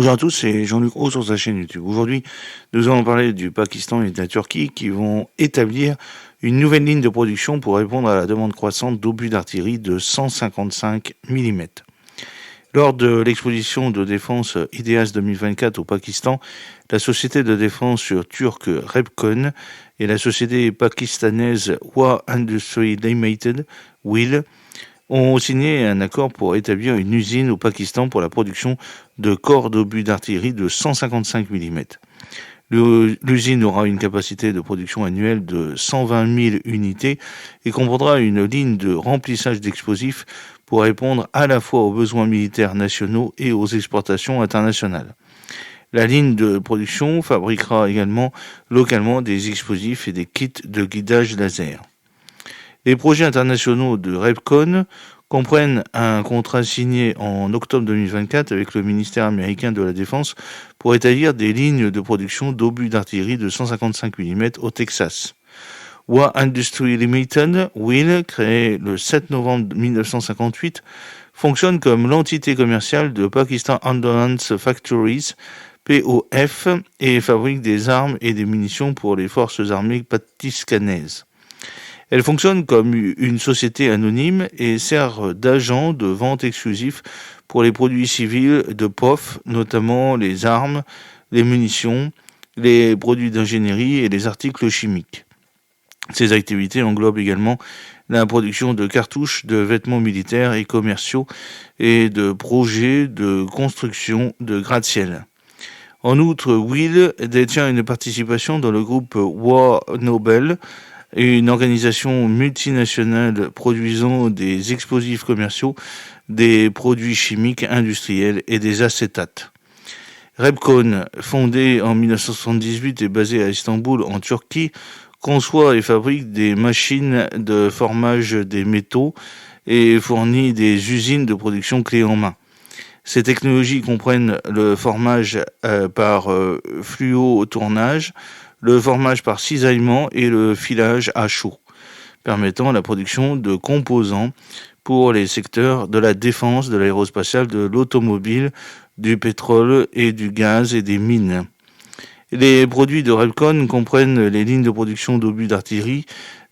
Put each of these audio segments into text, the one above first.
Bonjour à tous, c'est Jean-Luc Haut sur sa chaîne YouTube. Aujourd'hui, nous allons parler du Pakistan et de la Turquie qui vont établir une nouvelle ligne de production pour répondre à la demande croissante d'obus d'artillerie de 155 mm. Lors de l'exposition de défense IDEAS 2024 au Pakistan, la société de défense turque Repkon et la société pakistanaise WA Industries Limited, WIL, ont signé un accord pour établir une usine au Pakistan pour la production de corps d'obus d'artillerie de 155 mm. L'usine aura une capacité de production annuelle de 120 000 unités et comprendra une ligne de remplissage d'explosifs pour répondre à la fois aux besoins militaires nationaux et aux exportations internationales. La ligne de production fabriquera également localement des explosifs et des kits de guidage laser. Les projets internationaux de Repkon comprennent un contrat signé en octobre 2024 avec le ministère américain de la Défense pour établir des lignes de production d'obus d'artillerie de 155 mm au Texas. WA Industries Limited, WIL, créé le 7 novembre 1958, fonctionne comme l'entité commerciale de Pakistan Ordnance Factories, POF, et fabrique des armes et des munitions pour les forces armées pakistanaises. Elle fonctionne comme une société anonyme et sert d'agent de vente exclusif pour les produits civils de POF, notamment les armes, les munitions, les produits d'ingénierie et les articles chimiques. Ces activités englobent également la production de cartouches, de vêtements militaires et commerciaux et de projets de construction de gratte-ciel. En outre, WIL détient une participation dans le groupe War Nobel, une organisation multinationale produisant des explosifs commerciaux, des produits chimiques industriels et des acétates. Repkon, fondée en 1978 et basée à Istanbul en Turquie, conçoit et fabrique des machines de formage des métaux et fournit des usines de production clés en main. Ces technologies comprennent le formage par fluotournage, le formage par cisaillement et le filage à chaud, permettant la production de composants pour les secteurs de la défense, de l'aérospatiale, de l'automobile, du pétrole et du gaz et des mines. Les produits de Repkon comprennent les lignes de production d'obus d'artillerie,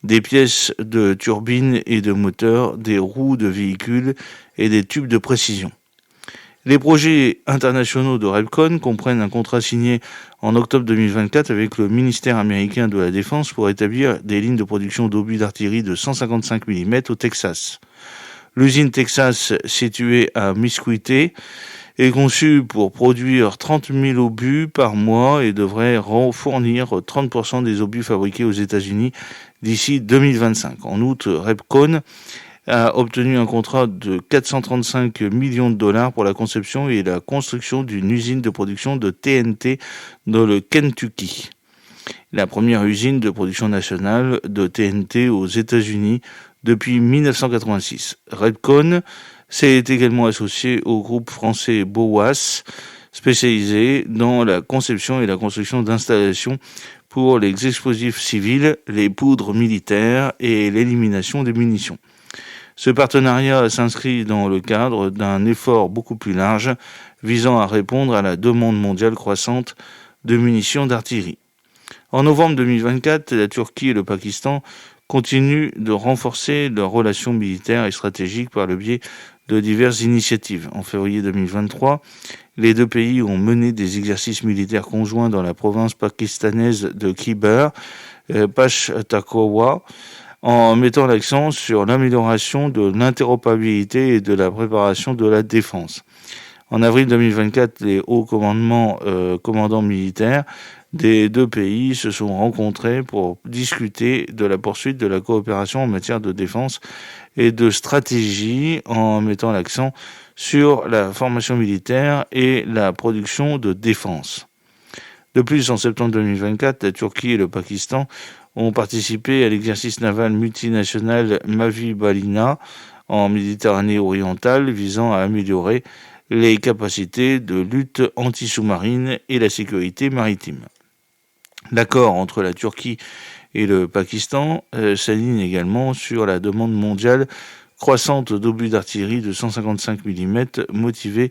des pièces de turbines et de moteurs, des roues de véhicules et des tubes de précision. Les projets internationaux de Repkon comprennent un contrat signé en octobre 2024 avec le ministère américain de la Défense pour établir des lignes de production d'obus d'artillerie de 155 mm au Texas. L'usine Texas, située à Mesquite, est conçue pour produire 30 000 obus par mois et devrait fournir 30% des obus fabriqués aux États-Unis d'ici 2025. En outre, Repkon a obtenu un contrat de 435 millions de dollars pour la conception et la construction d'une usine de production de TNT dans le Kentucky. La première usine de production nationale de TNT aux États-Unis depuis 1986. Repkon s'est également associé au groupe français BOAS, spécialisé dans la conception et la construction d'installations pour les explosifs civils, les poudres militaires et l'élimination des munitions. Ce partenariat s'inscrit dans le cadre d'un effort beaucoup plus large visant à répondre à la demande mondiale croissante de munitions d'artillerie. En novembre 2024, la Turquie et le Pakistan continuent de renforcer leurs relations militaires et stratégiques par le biais de diverses initiatives. En février 2023, les deux pays ont mené des exercices militaires conjoints dans la province pakistanaise de Khyber Pakhtunkhwa, en mettant l'accent sur l'amélioration de l'interopérabilité et de la préparation de la défense. En avril 2024, les hauts commandants militaires des deux pays se sont rencontrés pour discuter de la poursuite de la coopération en matière de défense et de stratégie, en mettant l'accent sur la formation militaire et la production de défense. De plus, en septembre 2024, la Turquie et le Pakistan ont participé à l'exercice naval multinational Mavi Balina en Méditerranée orientale visant à améliorer les capacités de lutte anti-sous-marine et la sécurité maritime. L'accord entre la Turquie et le Pakistan s'aligne également sur la demande mondiale croissante d'obus d'artillerie de 155 mm motivée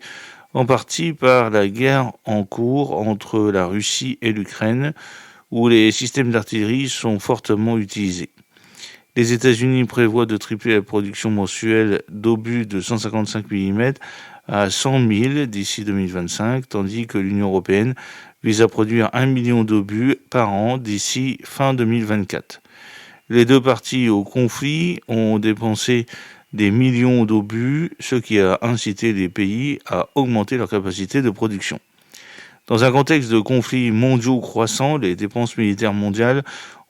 en partie par la guerre en cours entre la Russie et l'Ukraine, où les systèmes d'artillerie sont fortement utilisés. Les États-Unis prévoient de tripler la production mensuelle d'obus de 155 mm à 100 000 d'ici 2025, tandis que l'Union européenne vise à produire 1 million d'obus par an d'ici fin 2024. Les deux parties au conflit ont dépensé des millions d'obus, ce qui a incité les pays à augmenter leur capacité de production. Dans un contexte de conflits mondiaux croissants, les dépenses militaires mondiales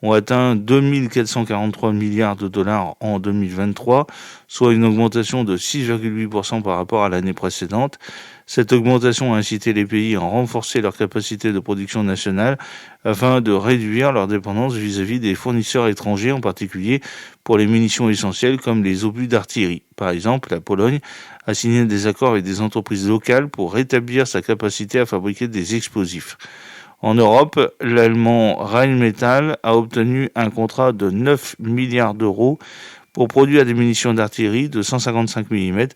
ont atteint 2 443 milliards de dollars en 2023, soit une augmentation de 6,8% par rapport à l'année précédente. Cette augmentation a incité les pays à renforcer leur capacité de production nationale afin de réduire leur dépendance vis-à-vis des fournisseurs étrangers, en particulier pour les munitions essentielles comme les obus d'artillerie. Par exemple, la Pologne a signé des accords avec des entreprises locales pour rétablir sa capacité à fabriquer des explosifs. En Europe, l'allemand Rheinmetall a obtenu un contrat de 9 milliards d'euros pour produire des munitions d'artillerie de 155 mm,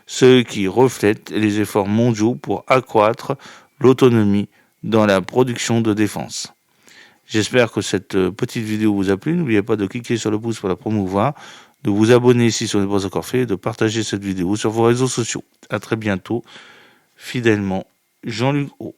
ce qui reflète les efforts mondiaux pour accroître l'autonomie dans la production de défense. J'espère que cette petite vidéo vous a plu. N'oubliez pas de cliquer sur le pouce pour la promouvoir, de vous abonner si ce n'est pas encore fait et de partager cette vidéo sur vos réseaux sociaux. À très bientôt. Fidèlement, Jean-Luc Haut.